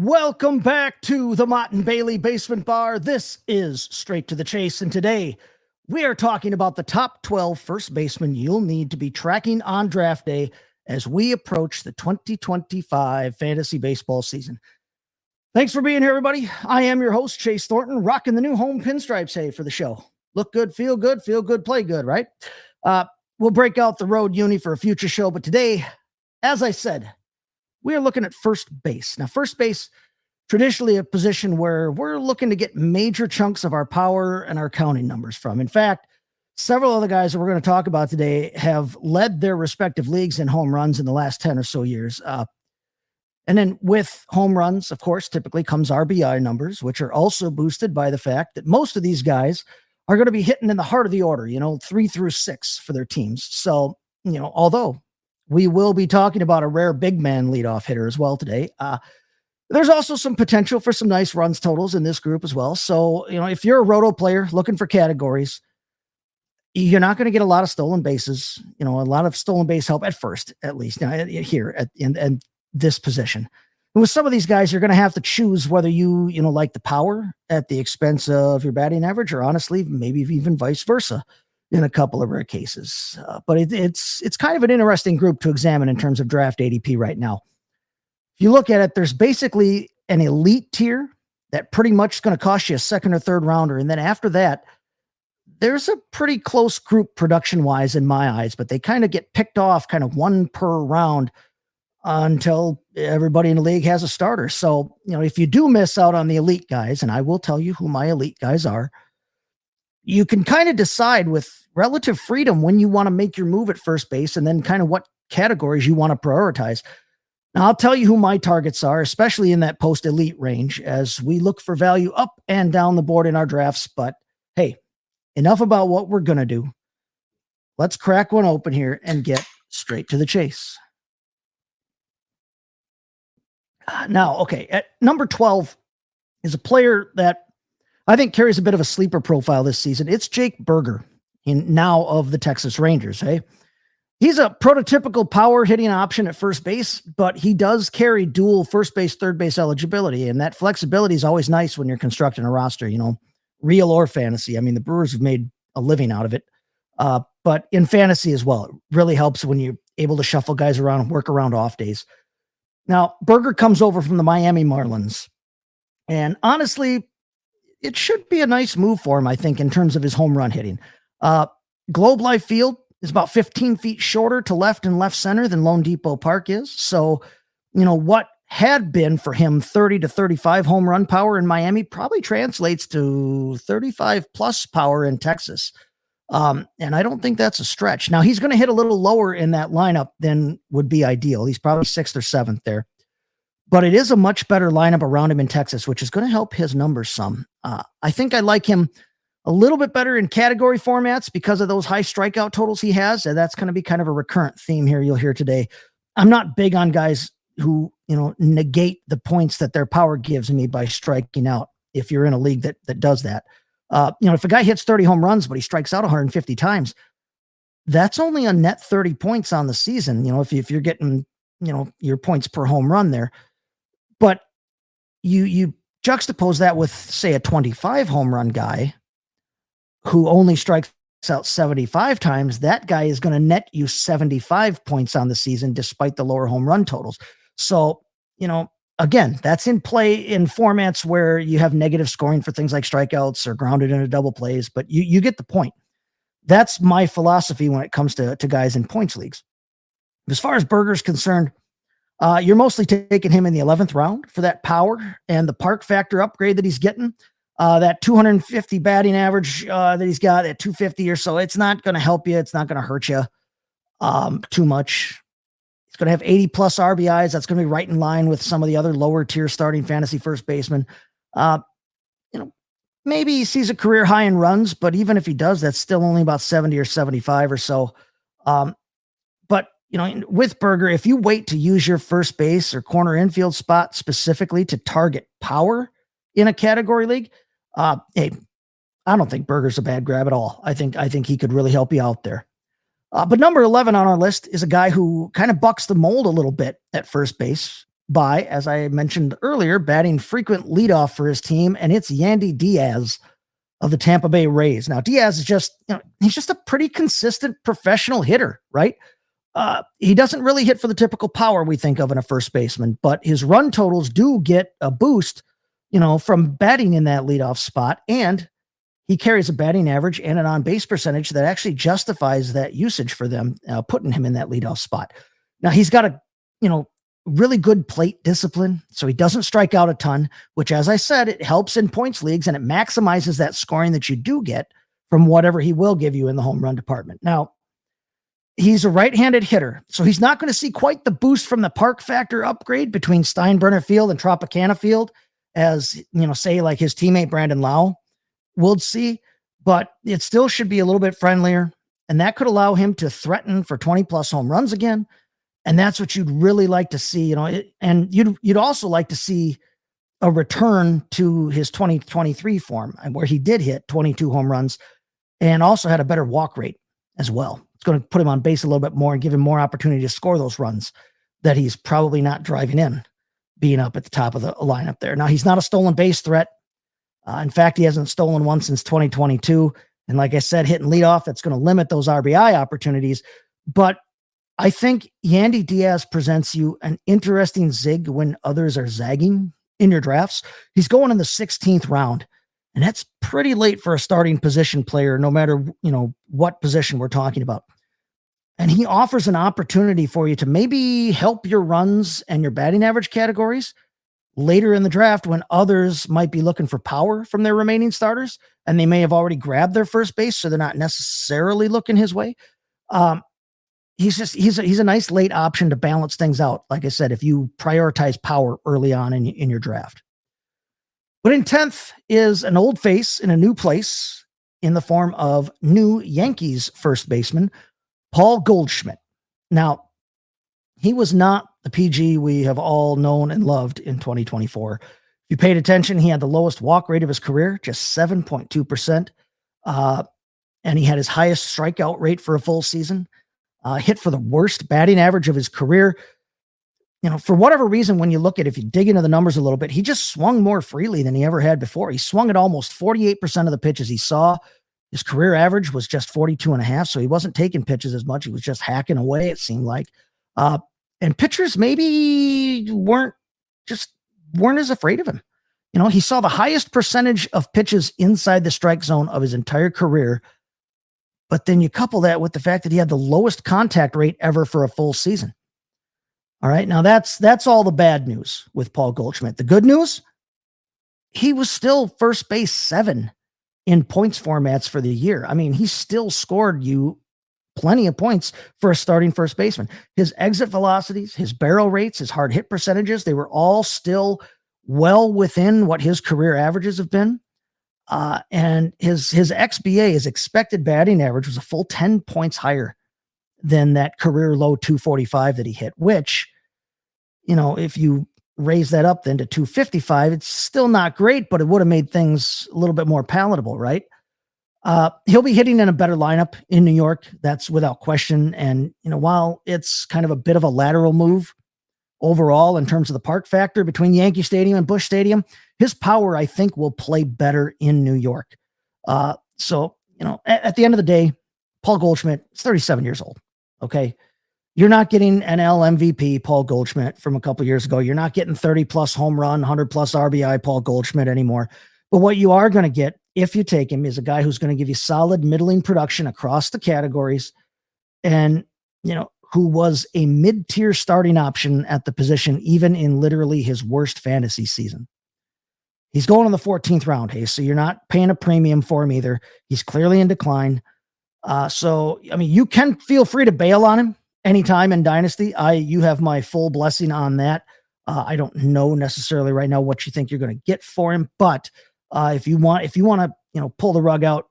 Welcome back to the Mott and Bailey Basement Bar. This is Straight to the Chase, and today we are talking about the top 12 first basemen you'll need to be tracking on draft day as we approach the 2025 fantasy baseball season. Thanks for being here, everybody. I am your host, Chase Thornton, rocking the new home pinstripes hay for the show. Look good, feel good, play good, right? We'll break out the road uni for a future show, but today, as I said, we are looking at first base. Now, first base, traditionally a position where we're looking to get major chunks of our power and our counting numbers from. In fact, several of the guys that we're going to talk about today have led their respective leagues in home runs in the last 10 or so years. And then with home runs, of course, typically comes RBI numbers, which are also boosted by the fact that most of these guys are going to be hitting in the heart of the order, 3 through 6 for their teams. So, although we will be talking about a rare big man leadoff hitter as well today. There's also some potential for some nice runs totals in this group as well. So, if you're a roto player looking for categories, you're not going to get a lot of stolen bases, a lot of stolen base help at first, at least here in this position. And with some of these guys, you're going to have to choose whether you like the power at the expense of your batting average, or honestly, maybe even vice versa in a couple of rare cases. But it's kind of an interesting group to examine in terms of draft ADP right now. If you look at it, there's basically an elite tier that pretty much is going to cost you a second or third rounder. And then after that, there's a pretty close group production wise in my eyes, but they kind of get picked off kind of one per round until everybody in the league has a starter. So, if you do miss out on the elite guys, and I will tell you who my elite guys are, you can kind of decide with relative freedom when you want to make your move at first base and then kind of what categories you want to prioritize. Now, I'll tell you who my targets are, especially in that post-elite range, as we look for value up and down the board in our drafts. But hey, enough about what we're going to do. Let's crack one open here and get straight to the chase. Now, okay, at number 12 is a player that I think carries a bit of a sleeper profile this season. It's Jake Burger, now of the Texas Rangers. Hey, he's a prototypical power hitting option at first base, but he does carry dual first base, third base eligibility. And that flexibility is always nice when you're constructing a roster, real or fantasy. I mean, the Brewers have made a living out of it. But in fantasy as well, it really helps when you're able to shuffle guys around and work around off days. Now, Burger comes over from the Miami Marlins. And honestly, it should be a nice move for him, I think, in terms of his home run hitting. Globe Life Field is about 15 feet shorter to left and left center than Lone Depot Park is. So, what had been for him 30 to 35 home run power in Miami probably translates to 35 plus power in Texas. And I don't think that's a stretch. Now, he's going to hit a little lower in that lineup than would be ideal. He's probably 6th or 7th there. But it is a much better lineup around him in Texas, which is going to help his numbers some. I think I like him a little bit better in category formats because of those high strikeout totals he has. And that's going to be kind of a recurrent theme here you'll hear today. I'm not big on guys who, negate the points that their power gives me by striking out. If you're in a league that does that, if a guy hits 30 home runs, but he strikes out 150 times, that's only a net 30 points on the season. If you're getting, your points per home run there. But you juxtapose that with, say, a 25 home run guy who only strikes out 75 times, that guy is going to net you 75 points on the season despite the lower home run totals. So, again, that's in play in formats where you have negative scoring for things like strikeouts or grounded into double plays, but you get the point. That's my philosophy when it comes to guys in points leagues. As far as Burger's concerned, you're mostly taking him in the 11th round for that power and the park factor upgrade that he's getting. That 250 batting average that he's got at 250 or so, it's not going to help you. It's not going to hurt you too much. He's going to have 80 plus RBIs. That's going to be right in line with some of the other lower tier starting fantasy first basemen. Maybe he sees a career high in runs, but even if he does, that's still only about 70 or 75 or so. But with Burger, if you wait to use your first base or corner infield spot specifically to target power in a category league, hey, I don't think Burger's a bad grab at all. I think he could really help you out there. But number 11 on our list is a guy who kind of bucks the mold a little bit at first base by, as I mentioned earlier, batting frequent leadoff for his team, and it's Yandy Díaz of the Tampa Bay Rays. Now, Diaz is just, he's just a pretty consistent professional hitter, right? He doesn't really hit for the typical power we think of in a first baseman, but his run totals do get a boost, from batting in that leadoff spot. And he carries a batting average and an on-base percentage that actually justifies that usage for them, putting him in that leadoff spot. Now, he's got a, really good plate discipline, so he doesn't strike out a ton, which, as I said, it helps in points leagues and it maximizes that scoring that you do get from whatever he will give you in the home run department. Now, he's a right-handed hitter, so he's not going to see quite the boost from the park factor upgrade between Steinbrenner Field and Tropicana Field as, say like his teammate Brandon Lau would see, but it still should be a little bit friendlier, and that could allow him to threaten for 20 plus home runs again. And that's what you'd really like to see, and you'd also like to see a return to his 2023 form, where he did hit 22 home runs and also had a better walk rate as well. It's going to put him on base a little bit more and give him more opportunity to score those runs that he's probably not driving in, being up at the top of the lineup there. Now, he's not a stolen base threat. In fact, he hasn't stolen one since 2022. And like I said, hitting leadoff, that's going to limit those RBI opportunities. But I think Yandy Díaz presents you an interesting zig when others are zagging in your drafts. He's going in the 16th round, and that's pretty late for a starting position player, no matter, what position we're talking about. And he offers an opportunity for you to maybe help your runs and your batting average categories later in the draft when others might be looking for power from their remaining starters, and they may have already grabbed their first base, so they're not necessarily looking his way. He's a nice late option to balance things out. Like I said, if you prioritize power early on in your draft. But in 10th is an old face in a new place in the form of new Yankees first baseman, Paul Goldschmidt. Now, he was not the PG we have all known and loved in 2024. If you paid attention, he had the lowest walk rate of his career, just 7.2%. And he had his highest strikeout rate for a full season. Hit for the worst batting average of his career. For whatever reason, when you look at, if you dig into the numbers a little bit, he just swung more freely than he ever had before. He swung at almost 48% of the pitches he saw. His career average was just 42.5. So he wasn't taking pitches as much. He was just hacking away, it seemed like. And pitchers maybe weren't as afraid of him. He saw the highest percentage of pitches inside the strike zone of his entire career. But then you couple that with the fact that he had the lowest contact rate ever for a full season. All right. Now that's all the bad news with Paul Goldschmidt. The good news, he was still first base 7 in points formats for the year. I mean, he still scored you plenty of points for a starting first baseman. His exit velocities, his barrel rates, his hard hit percentages, they were all still well within what his career averages have been. And his XBA, his expected batting average, was a full 10 points higher than that career low 245 that he hit, which, if you raise that up then to 255, it's still not great, but it would have made things a little bit more palatable, right? He'll be hitting in a better lineup in New York. That's without question. And, while it's kind of a bit of a lateral move overall in terms of the park factor between Yankee Stadium and Busch Stadium, his power, I think, will play better in New York. So, at the end of the day, Paul Goldschmidt is 37 years old. Okay. You're not getting NL MVP Paul Goldschmidt from a couple years ago. You're not getting 30 plus home run, 100 plus RBI Paul Goldschmidt anymore. But what you are going to get, if you take him, is a guy who's going to give you solid middling production across the categories, and, who was a mid-tier starting option at the position, even in literally his worst fantasy season. He's going in the 14th round, hey, so you're not paying a premium for him either. He's clearly in decline. So, you can feel free to bail on him anytime in Dynasty. You have my full blessing on that. I don't know necessarily right now what you think you're going to get for him, but if you want to, pull the rug out,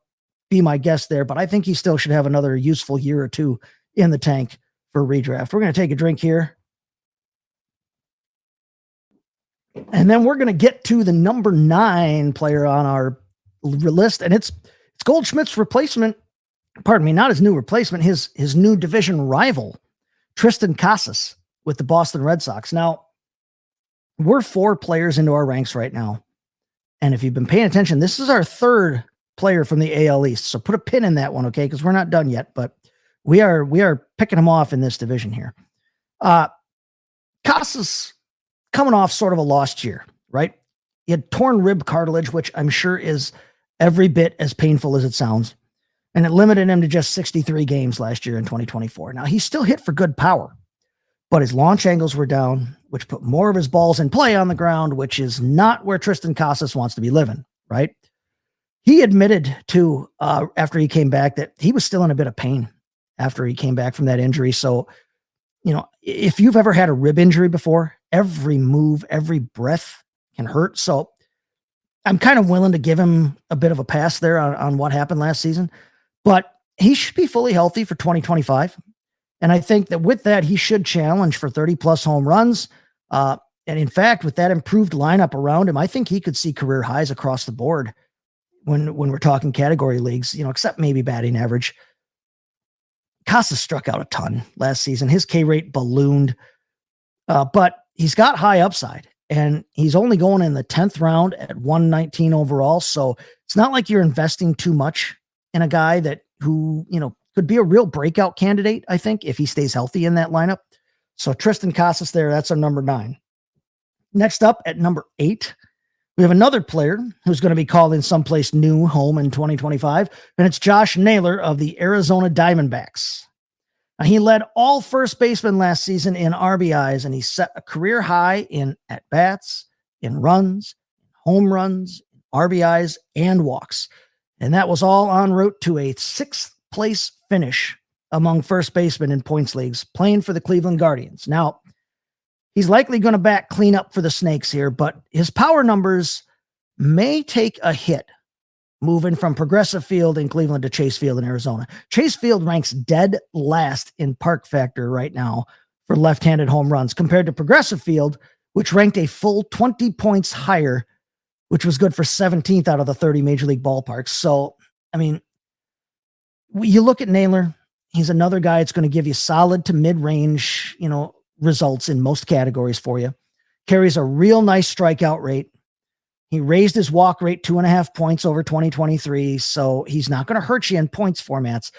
be my guest there. But I think he still should have another useful year or two in the tank for redraft. We're going to take a drink here, and then we're going to get to the number 9 player on our list, and it's Goldschmidt's replacement. Pardon me, not his new replacement, his new division rival, Triston Casas with the Boston Red Sox. Now, We're 4 players into our ranks right now. And if you've been paying attention, this is our 3rd player from the AL East. So put a pin in that one, okay? Because we're not done yet, but we are picking them off in this division here. Casas coming off sort of a lost year, right? He had torn rib cartilage, which I'm sure is every bit as painful as it sounds. And it limited him to just 63 games last year in 2024. Now, he still hit for good power, but his launch angles were down, which put more of his balls in play on the ground, which is not where Triston Casas wants to be living, right? He admitted to, after he came back, that he was still in a bit of pain after he came back from that injury. So, if you've ever had a rib injury before, every move, every breath can hurt. So I'm kind of willing to give him a bit of a pass there on what happened last season, but he should be fully healthy for 2025. And I think that with that, he should challenge for 30 plus home runs. And in fact, with that improved lineup around him, I think he could see career highs across the board when we're talking category leagues, except maybe batting average. Casas struck out a ton last season. His K rate ballooned, but he's got high upside, and he's only going in the 10th round at 119 overall. So it's not like you're investing too much in a guy who could be a real breakout candidate, I think, if he stays healthy in that lineup. So Triston Casas there, that's our number 9. Next up at number 8, we have another player who's going to be called in someplace new home in 2025, and it's Josh Naylor of the Arizona Diamondbacks. Now, he led all first basemen last season in RBIs, and he set a career high in at-bats, in runs, home runs, RBIs, and walks. And that was all en route to a 6th place finish among first basemen in points leagues, playing for the Cleveland Guardians. Now, he's likely going to back clean up for the Snakes here, but his power numbers may take a hit moving from Progressive Field in Cleveland to Chase Field in Arizona. Chase Field ranks dead last in park factor right now for left-handed home runs compared to Progressive Field, which ranked a full 20 points higher, which was good for 17th out of the 30 major league ballparks. So, I mean, you look at Naylor, he's another guy that's going to give you solid to mid-range, results in most categories for you. Carries a real nice strikeout rate. He raised his walk rate 2.5 points over 2023, so he's not going to hurt you in points formats.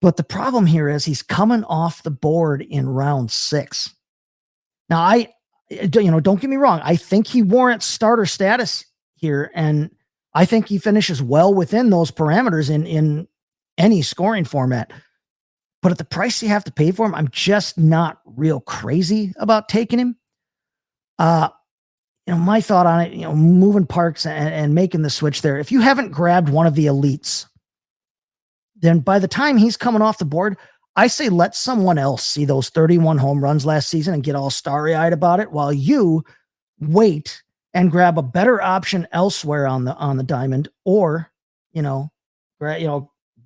But the problem here is he's coming off the board in round 6. Now, don't get me wrong. I think he warrants starter status here, and I think he finishes well within those parameters in any scoring format. But at the price you have to pay for him, I'm just not real crazy about taking him. My thought on it, moving parks and making the switch there. If you haven't grabbed one of the elites, then by the time he's coming off the board, I say let someone else see those 31 home runs last season and get all starry-eyed about it while you wait and grab a better option elsewhere on the diamond, or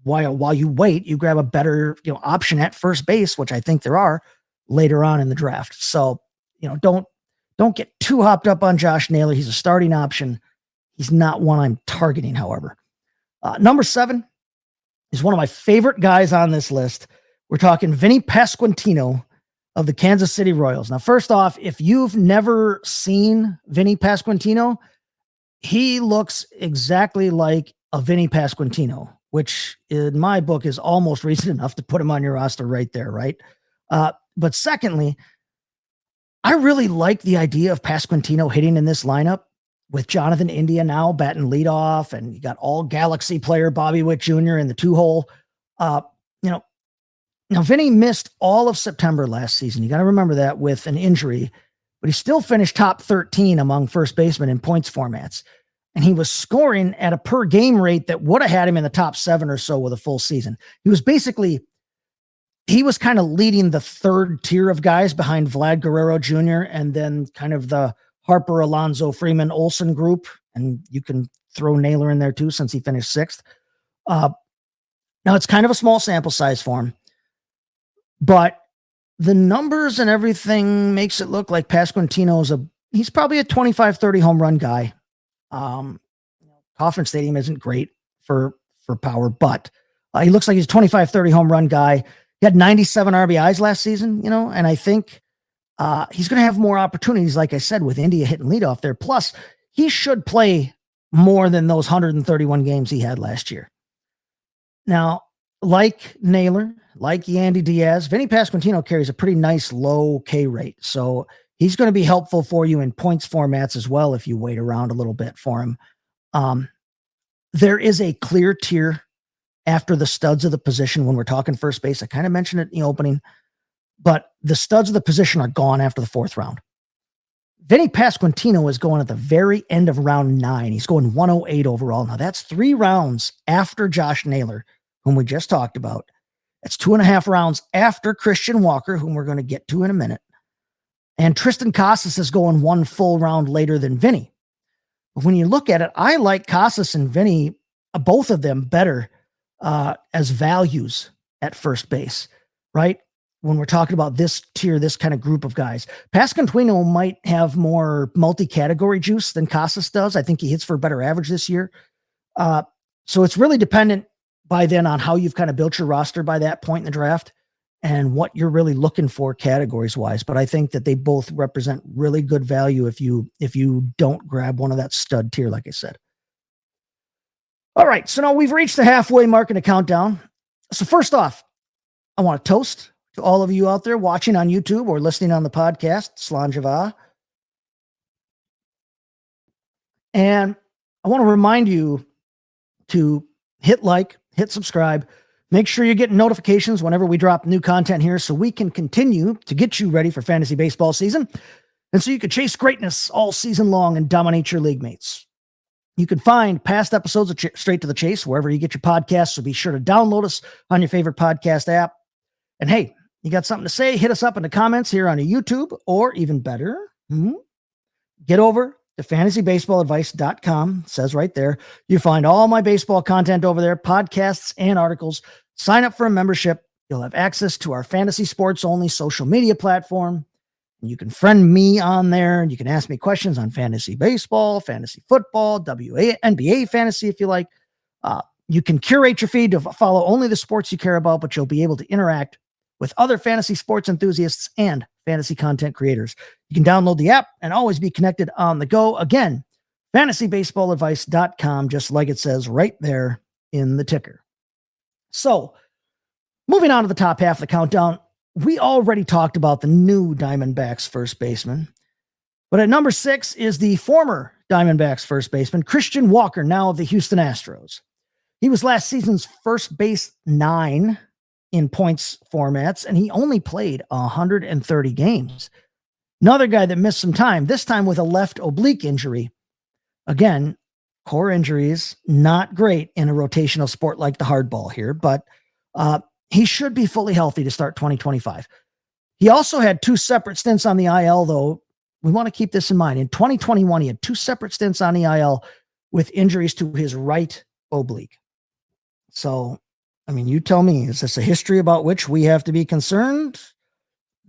while you wait, you grab a better option at first base, which I think there are later on in the draft. So don't get too hopped up on Josh Naylor. He's a starting option. He's not one I'm targeting, however. Number 7 is one of my favorite guys on this list. We're talking Vinnie Pasquantino of the Kansas City Royals. Now, first off, if you've never seen Vinnie Pasquantino, he looks exactly like a Vinnie Pasquantino, which in my book is almost reason enough to put him on your roster right there, right? But secondly, I really like the idea of Pasquantino hitting in this lineup with Jonathan India now batting leadoff, and you got all Galaxy player Bobby Witt Jr. in the 2-hole. Now Vinny missed all of September last season. You got to remember that, with an injury, but he still finished top 13 among first basemen in points formats. And he was scoring at a per game rate that would have had him in the top 7 or so with a full season. He was kind of leading the third tier of guys behind Vlad Guerrero Jr. and then kind of the Harper, Alonso, Freeman, Olson group. And you can throw Naylor in there too, since he finished 6th. Now it's kind of a small sample size for him, but the numbers and everything makes it look like Pasquantino he's probably a 25, 30 home run guy. Kauffman Stadium isn't great for power, but he looks like he's a 25, 30 home run guy. He had 97 RBIs last season, and I think He's going to have more opportunities, like I said, with India hitting leadoff there. Plus, he should play more than those 131 games he had last year. Now, like Naylor, like Yandy Díaz, Vinnie Pasquantino carries a pretty nice low K rate. So he's going to be helpful for you in points formats as well if you wait around a little bit for him. There is a clear tier after the studs of the position when we're talking first base. I kind of mentioned it in the opening, but the studs of the position are gone after the 4th round. Vinnie Pasquantino is going at the very end of round 9. He's going 108 overall. Now that's 3 rounds after Josh Naylor, whom we just talked about. That's 2.5 rounds after Christian Walker, whom we're going to get to in a minute. And Triston Casas is going 1 full round later than Vinnie. But when you look at it, I like Casas and Vinnie, both of them better as values at first base, right? When we're talking about this tier, this kind of group of guys. Pasquantino might have more multi-category juice than Casas does. I think he hits for a better average this year. So it's really dependent by then on how you've kind of built your roster by that point in the draft and what you're really looking for categories wise. But I think that they both represent really good value if you don't grab one of that stud tier, like I said. All right. So now we've reached the halfway mark in the countdown. So first off, I want to toast to all of you out there watching on YouTube or listening on the podcast, Slanjava. And I want to remind you to hit like, hit subscribe, make sure you're getting notifications whenever we drop new content here so we can continue to get you ready for fantasy baseball season and so you can chase greatness all season long and dominate your league mates. You can find past episodes of Straight to the Chase wherever you get your podcasts, so be sure to download us on your favorite podcast app. And hey, you got something to say, hit us up in the comments here on YouTube, or even better, get over to FantasyBaseballAdvice.com. It says right there. You find all my baseball content over there, podcasts and articles. Sign up for a membership. You'll have access to our fantasy sports only social media platform. You can friend me on there, and you can ask me questions on fantasy baseball, fantasy football, NBA fantasy if you like. You can curate your feed to follow only the sports you care about, but you'll be able to interact with other fantasy sports enthusiasts and fantasy content creators. You can download the app and always be connected on the go. Again, FantasyBaseballAdvice.com, just like it says right there in the ticker. So, moving on to the top half of the countdown, we already talked about the new Diamondbacks first baseman. But at number 6 is the former Diamondbacks first baseman, Christian Walker, now of the Houston Astros. He was last season's first base 9 in points formats, and he only played 130 games. Another guy that missed some time, this time with a left oblique injury. Again, core injuries, not great in a rotational sport like the hardball here, but he should be fully healthy to start 2025. He also had 2 separate stints on the IL, though. We want to keep this in mind. In 2021, he had 2 separate stints on the IL with injuries to his right oblique. So, I mean, you tell me, is this a history about which we have to be concerned?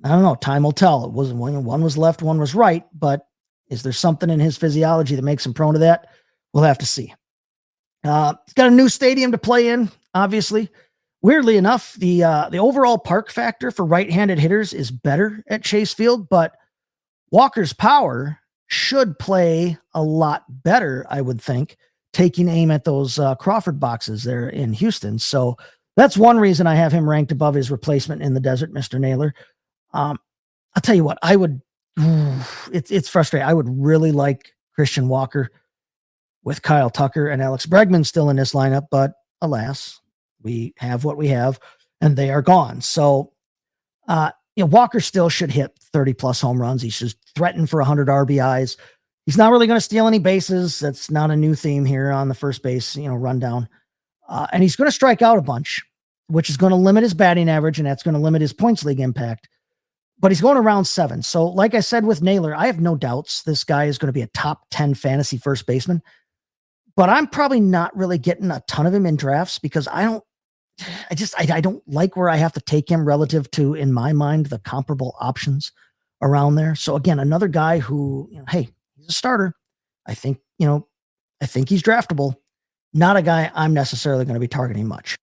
I don't know. Time will tell. It wasn't one was left, one was right, but is there something in his physiology that makes him prone to that? We'll have to see. He's got a new stadium to play in, obviously. Weirdly enough, the overall park factor for right-handed hitters is better at Chase Field, but Walker's power should play a lot better, I would think, taking aim at those Crawford boxes there in Houston. So that's one reason I have him ranked above his replacement in the desert, Mr. Naylor. I'll tell you what, it's frustrating. I would really like Christian Walker with Kyle Tucker and Alex Bregman still in this lineup, but alas, we have what we have, and they are gone. So, Walker still should hit 30 plus home runs. He should threaten for 100 RBIs. He's not really going to steal any bases. That's not a new theme here on the first base, rundown. And he's going to strike out a bunch, which is going to limit his batting average, and that's going to limit his points league impact. But he's going around 7. So, like I said with Naylor, I have no doubts this guy is going to be a top 10 fantasy first baseman. But I'm probably not really getting a ton of him in drafts because I don't like where I have to take him relative to, in my mind, the comparable options around there. So again, another guy who, hey, he's a starter. I think he's draftable. Not a guy I'm necessarily going to be targeting much.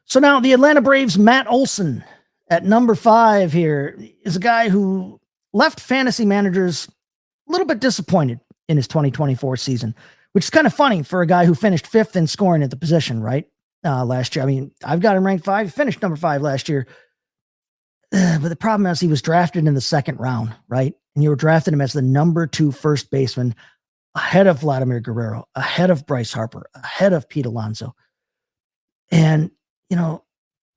So now the Atlanta Braves' Matt Olson At number 5 here is a guy who left fantasy managers a little bit disappointed in his 2024 season, which is kind of funny for a guy who finished 5th in scoring at the position, right? Last year. I mean, I've got him ranked 5, he finished number 5 last year. But the problem is he was drafted in the 2nd round, right? And you were drafting him as the number 2 first baseman, ahead of Vladimir Guerrero, ahead of Bryce Harper, ahead of Pete Alonso. And,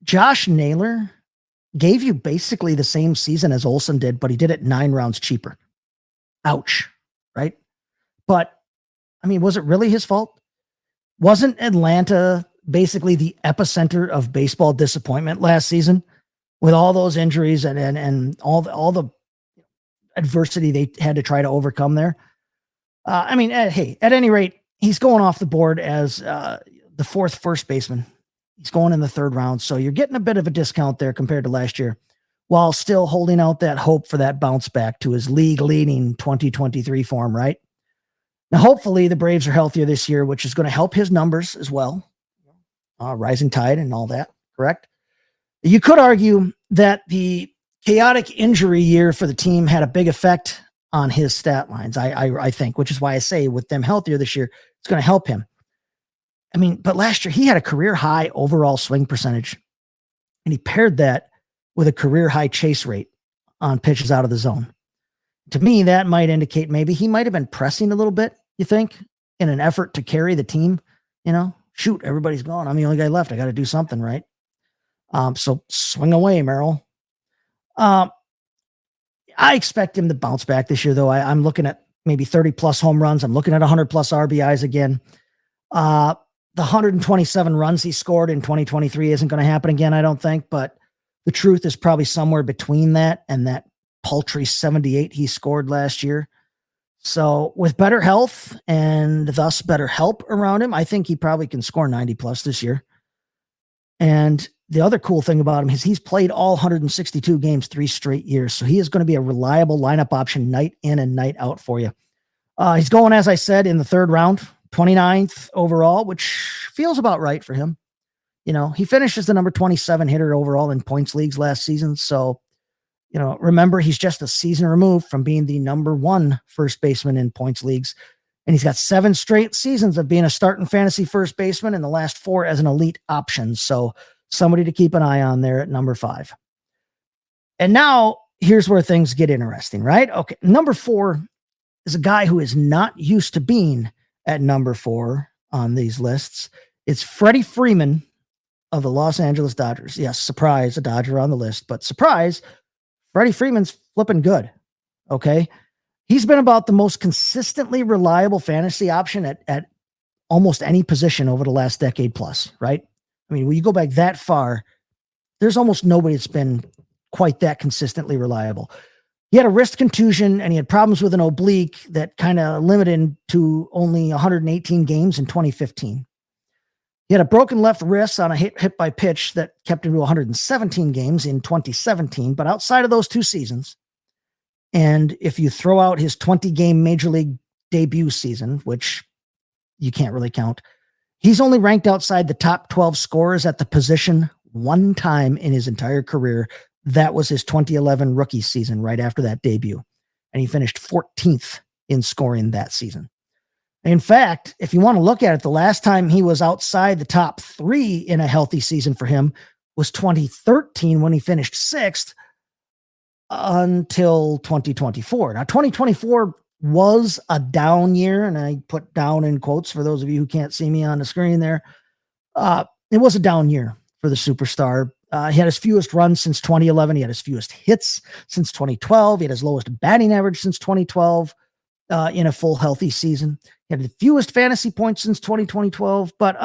Josh Naylor gave you basically the same season as Olson did, but he did it 9 rounds cheaper. Ouch, right? But, I mean, was it really his fault? Wasn't Atlanta basically the epicenter of baseball disappointment last season with all those injuries and all the adversity they had to try to overcome there? I mean, hey, at any rate, he's going off the board as the 4th first baseman. He's going in the 3rd round. So you're getting a bit of a discount there compared to last year, while still holding out that hope for that bounce back to his league leading 2023 form, right? Now, hopefully the Braves are healthier this year, which is going to help his numbers as well. Rising tide and all that, correct? You could argue that the chaotic injury year for the team had a big effect on his stat lines, I think, which is why I say with them healthier this year, it's going to help him. I mean, but last year he had a career high overall swing percentage, and he paired that with a career high chase rate on pitches out of the zone. To me, that might indicate maybe he might have been pressing a little bit, you think, in an effort to carry the team. Shoot, everybody's gone. I'm the only guy left. I got to do something, right? So swing away, Merrill. I expect him to bounce back this year, though. I'm looking at maybe 30 plus home runs. I'm looking at 100 plus RBIs again. The 127 runs he scored in 2023 isn't going to happen again, I don't think, but the truth is probably somewhere between that and that paltry 78 he scored last year. So with better health and thus better help around him, I think he probably can score 90 plus this year. And the other cool thing about him is he's played all 162 games 3 straight years. So he is going to be a reliable lineup option night in and night out for you. He's going, as I said, in the 3rd round, 29th overall, which feels about right for him. He finished as the number 27 hitter overall in points leagues last season. So, remember, he's just a season removed from being the number 1 first baseman in points leagues. And he's got 7 straight seasons of being a starting fantasy first baseman and the last 4 as an elite option. So somebody to keep an eye on there at number 5. And now here's where things get interesting, right? Okay. Number 4 is a guy who is not used to being at number 4 on these lists. It's Freddie Freeman of the Los Angeles Dodgers. Yes, surprise, a Dodger on the list, but surprise, Freddie Freeman's flipping good. Okay. He's been about the most consistently reliable fantasy option at almost any position over the last decade plus, right? I mean, when you go back that far, there's almost nobody that's been quite that consistently reliable. He had a wrist contusion and he had problems with an oblique that kind of limited him to only 118 games in 2015. He had a broken left wrist on a hit by pitch that kept him to 117 games in 2017. But outside of those 2 seasons, and if you throw out his 20-game major league debut season, which you can't really count, he's only ranked outside the top 12 scorers at the position 1 time in his entire career. That was his 2011 rookie season right after that debut. And he finished 14th in scoring that season. In fact, if you want to look at it, the last time he was outside the top 3 in a healthy season for him was 2013 when he finished 6th until 2024. Now, 2024 was a down year, and I put down in quotes for those of you who can't see me on the screen there. It was a down year for the superstar. He had his fewest runs since 2011. He had his fewest hits since 2012. He had his lowest batting average since 2012 in a full healthy season. He had the fewest fantasy points since 2012. But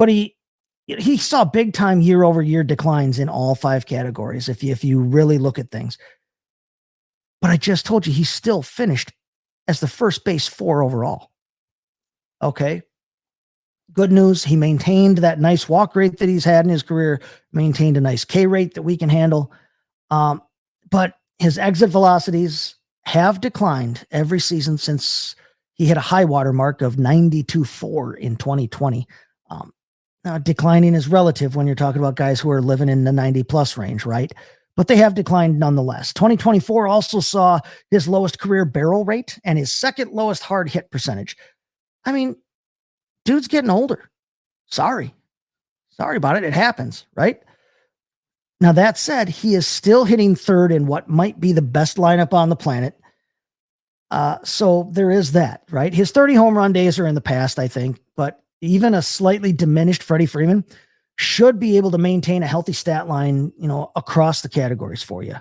he saw big time year over year declines in all 5 categories if you really look at things. But I just told you he still finished as the first base 4 overall. Okay. Good news, he maintained that nice walk rate that he's had in his career, maintained a nice K rate that we can handle. But his exit velocities have declined every season since he hit a high water mark of 92.4 in 2020. Now, declining is relative when you're talking about guys who are living in the 90+ range, right? But they have declined nonetheless. 2024 also saw his lowest career barrel rate and his second lowest hard hit percentage. I mean, dude's getting older. Sorry about it. It happens, right? Now, that said, he is still hitting third in what might be the best lineup on the planet. So there is that, right? His 30 home run days are in the past, I think, but even a slightly diminished Freddie Freeman should be able to maintain a healthy stat line, across the categories for you.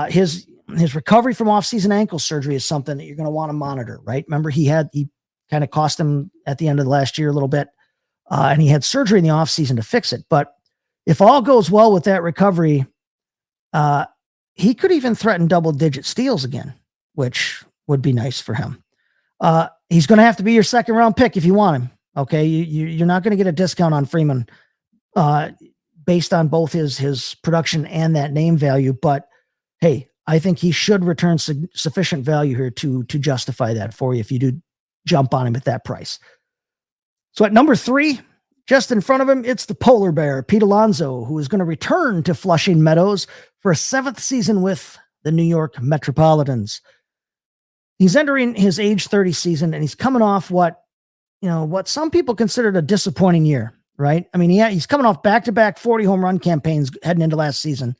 His recovery from off-season ankle surgery is something that you're going to want to monitor, right? Remember, he kind of cost him at the end of the last year a little bit, and he had surgery in the offseason to fix it. But if all goes well with that recovery, he could even threaten double-digit steals again, which would be nice for him. He's going to have to be your second-round pick if you want him. Okay, you're not going to get a discount on Freeman based on both his production and that name value. But hey, I think he should return sufficient value here to justify that for you if you do jump on him at that price. So at number 3, just in front of him, it's the polar bear, Pete Alonso, who is going to return to Flushing Meadows for a 7th season with the New York Metropolitans. He's entering his age 30 season, and he's coming off what some people considered a disappointing year, right? I mean, he's coming off back-to-back 40 home run campaigns heading into last season.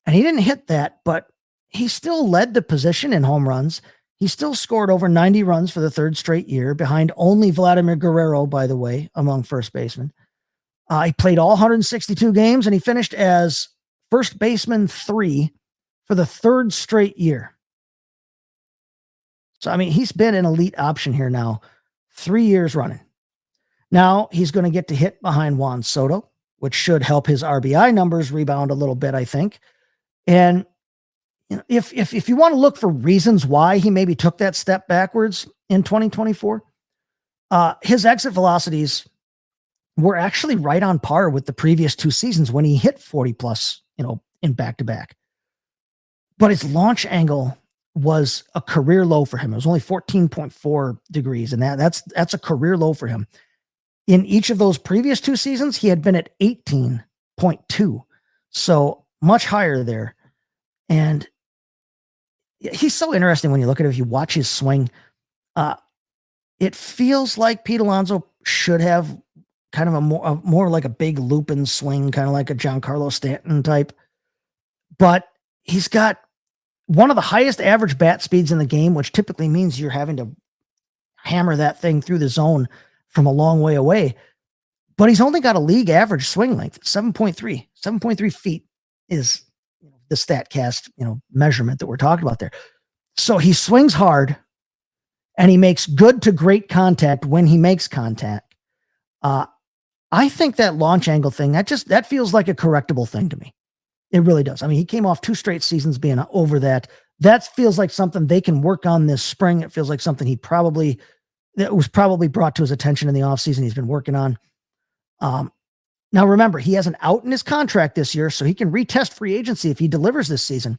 And he didn't hit that, but he still led the position in home runs. He still scored over 90 runs for the 3rd straight year, behind only Vladimir Guerrero, by the way, among first basemen. He played all 162 games, and he finished as first baseman 3 for the 3rd straight year. So, I mean, he's been an elite option here now, 3 years running. Now he's going to get to hit behind Juan Soto, which should help his RBI numbers rebound a little bit, I think. And if you want to look for reasons why he maybe took that step backwards in 2024, his exit velocities were actually right on par with the previous 2 seasons when he hit 40+, in back-to-back. But his launch angle was a career low for him. It was only 14.4 degrees, and that's a career low for him. In each of those previous 2 seasons, he had been at 18.2, so much higher there. And he's so interesting when you look at it. If you watch his swing, it feels like Pete Alonso should have kind of a more like a big looping swing, kind of like a Giancarlo Stanton type. But he's got one of the highest average bat speeds in the game, which typically means you're having to hammer that thing through the zone from a long way away. But he's only got a league average swing length, 7.3 feet is the StatCast, measurement that we're talking about there. So he swings hard and he makes good to great contact when he makes contact. I think that launch angle thing, that feels like a correctable thing to me. It really does. I mean, he came off 2 straight seasons being over that. That feels like something they can work on this spring. It feels like something that was probably brought to his attention in the offseason he's been working on. Now, remember, he has an out in his contract this year, so he can retest free agency if he delivers this season.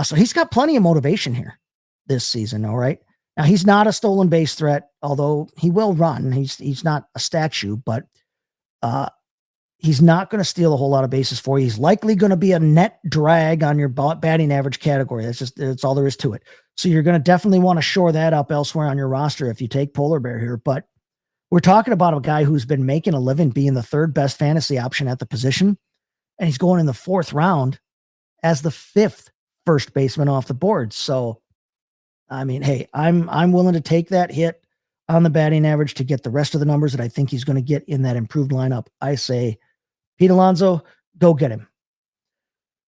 So he's got plenty of motivation here this season, all right? Now, he's not a stolen base threat, although he will run. He's not a statue, but he's not going to steal a whole lot of bases for you. He's likely going to be a net drag on your batting average category. That's all there is to it. So you're going to definitely want to shore that up elsewhere on your roster if you take Polar Bear here. But we're talking about a guy who's been making a living being the 3rd best fantasy option at the position, and he's going in the 4th round as the 5th first baseman off the board. So, I mean, hey, I'm willing to take that hit on the batting average to get the rest of the numbers that I think he's going to get in that improved lineup. I say, Pete Alonso, go get him.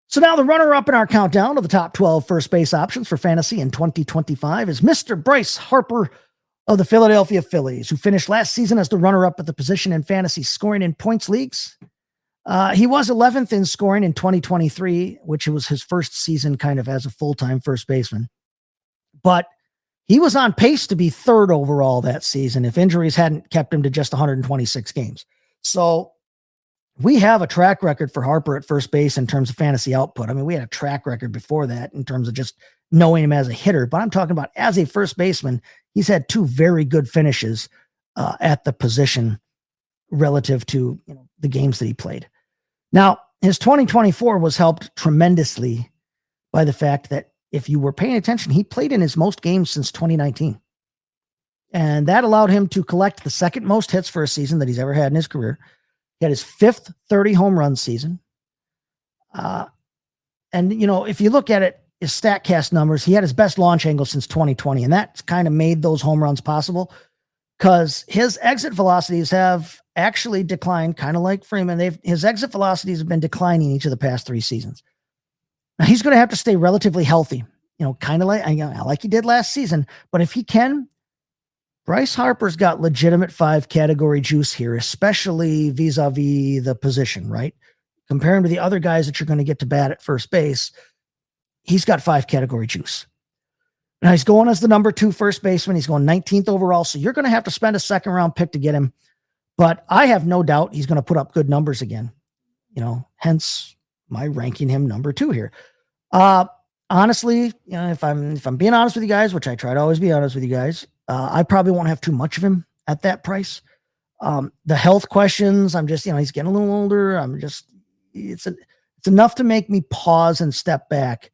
So now the runner-up in our countdown of the top 12 first base options for fantasy in 2025 is Mr. Bryce Harper of the Philadelphia Phillies, who finished last season as the runner-up at the position in fantasy scoring in points leagues. He was 11th in scoring in 2023, which was his first season kind of as a full-time first baseman. But he was on pace to be 3rd overall that season if injuries hadn't kept him to just 126 games. So we have a track record for Harper at first base in terms of fantasy output. I mean, we had a track record before that in terms of just knowing him as a hitter, but I'm talking about as a first baseman. He's had 2 very good finishes at the position relative to the games that he played. Now, his 2024 was helped tremendously by the fact that if you were paying attention, he played in his most games since 2019. And that allowed him to collect the second most hits for a season that he's ever had in his career. He had his fifth 30 home run season. And, if you look at it, his StatCast numbers, he had his best launch angle since 2020. And that kind of made those home runs possible because his exit velocities have actually declined, kind of like Freeman. His exit velocities have been declining each of the past 3 seasons. Now he's going to have to stay relatively healthy, kind of like he did last season. But if he can, Bryce Harper's got legitimate 5 category juice here, especially vis-a-vis the position, right? Compare him to the other guys that you're going to get to bat at first base. He's got 5 category juice. Now he's going as the number 2 first baseman. He's going 19th overall. So you're going to have to spend a second round pick to get him. But I have no doubt he's going to put up good numbers again. Hence my ranking him number 2 here. Honestly, if I'm being honest with you guys, which I try to always be honest with you guys, I probably won't have too much of him at that price. The health questions, I'm just, he's getting a little older. It's enough to make me pause and step back.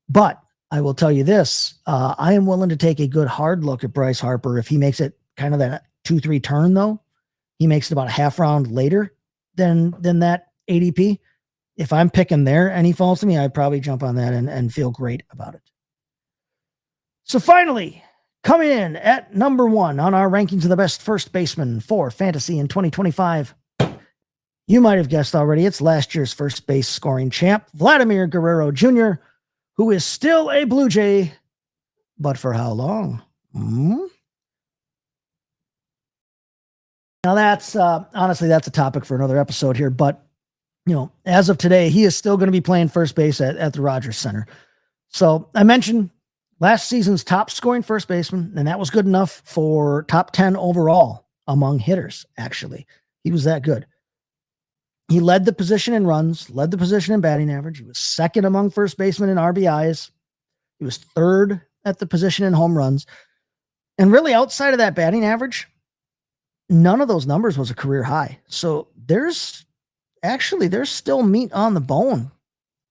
But I will tell you this, I am willing to take a good hard look at Bryce Harper. If he makes it kind of that 2-3 turn though, he makes it about a half round later than that ADP. If I'm picking there and he falls to me, I'd probably jump on that and feel great about it. So finally, coming in at number 1 on our rankings of the best first baseman for fantasy in 2025. You might have guessed already, it's last year's first base scoring champ, Vladimir Guerrero Jr., who is still a Blue Jay, but for how long? Now that's, honestly, that's a topic for another episode here, but as of today, he is still going to be playing first base at the Rogers Center. So I mentioned last season's top scoring first baseman, and that was good enough for top 10 overall among hitters, actually. He was that good. He led the position in runs, led the position in batting average. He was second among first basemen in RBIs. He was third at the position in home runs. And really outside of that batting average, none of those numbers was a career high. So there's still meat on the bone.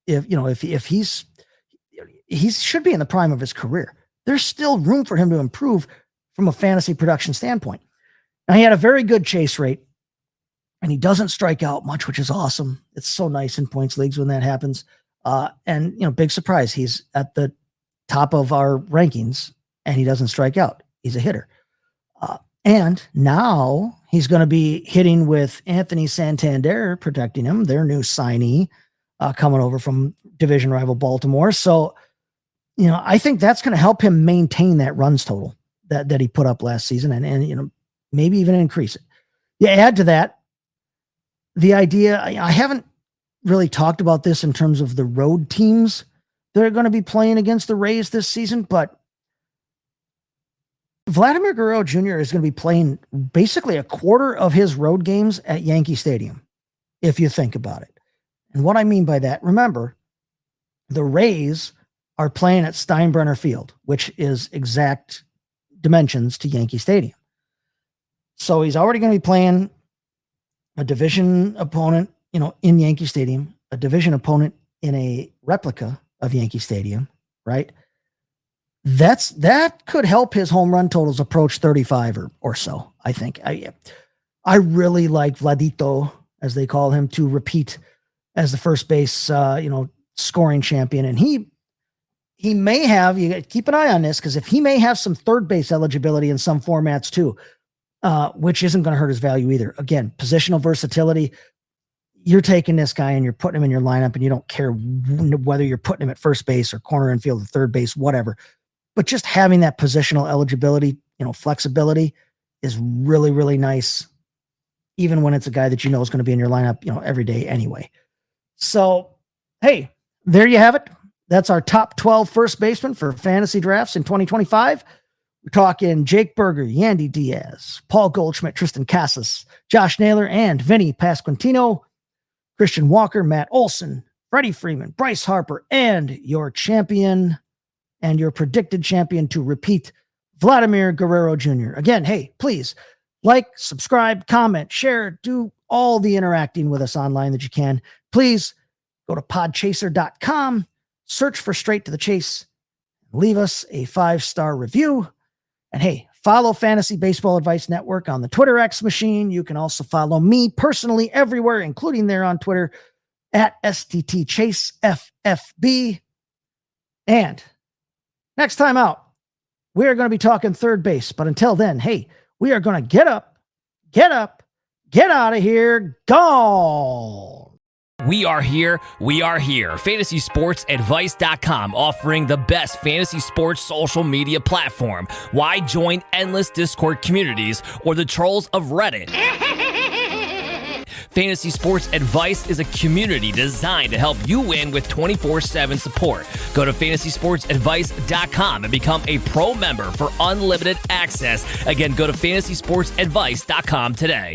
If he should be in the prime of his career. There's still room for him to improve from a fantasy production standpoint. Now he had a very good chase rate and he doesn't strike out much, which is awesome. It's so nice in points leagues when that happens. And big surprise. He's at the top of our rankings and he doesn't strike out. He's a hitter. And now he's going to be hitting with Anthony Santander protecting him, their new signee, coming over from division rival Baltimore. So, I think that's going to help him maintain that runs total that he put up last season and maybe even increase it. You add to that the idea, I haven't really talked about this in terms of the road teams that are going to be playing against the Rays this season, but Vladimir Guerrero Jr. is going to be playing basically a quarter of his road games at Yankee Stadium, if you think about it. And what I mean by that, remember, the Rays are playing at Steinbrenner Field, which is exact dimensions to Yankee Stadium. So he's already going to be playing a division opponent, in Yankee Stadium, a division opponent in a replica of Yankee Stadium, right? That could help his home run totals approach 35 or so, I think. I really like Vladito, as they call him, to repeat as the first base, scoring champion. And he may have, you keep an eye on this, because if he may have some third base eligibility in some formats too, which isn't going to hurt his value either. Again, positional versatility. You're taking this guy and you're putting him in your lineup and you don't care whether you're putting him at first base or corner infield or third base, whatever. But just having that positional eligibility, flexibility is really, really nice, even when it's a guy that is going to be in your lineup, every day anyway. So, hey, there you have it. That's our top 12 first basemen for fantasy drafts in 2025. We're talking Jake Burger, Yandy Díaz, Paul Goldschmidt, Triston Casas, Josh Naylor, and Vinnie Pasquantino, Christian Walker, Matt Olson, Freddie Freeman, Bryce Harper, and your champion and your predicted champion to repeat, Vladimir Guerrero Jr. Again, hey, please, Like, subscribe, comment, share, do all the interacting with us online that you can. Please go to podchaser.com, search for Straight to the Chase, leave us a 5-star review. And hey, follow Fantasy Baseball Advice Network on the Twitter X machine. You can also follow me personally everywhere, including there on Twitter at STTChaseFFB. And next time out, we are going to be talking third base. But until then, hey, we are going to get up, get out of here, gone. We are here. FantasySportsAdvice.com, offering the best fantasy sports social media platform. Why join endless Discord communities or the trolls of Reddit? Fantasy Sports Advice is a community designed to help you win with 24/7 support. Go to FantasySportsAdvice.com and become a pro member for unlimited access. Again, go to FantasySportsAdvice.com today.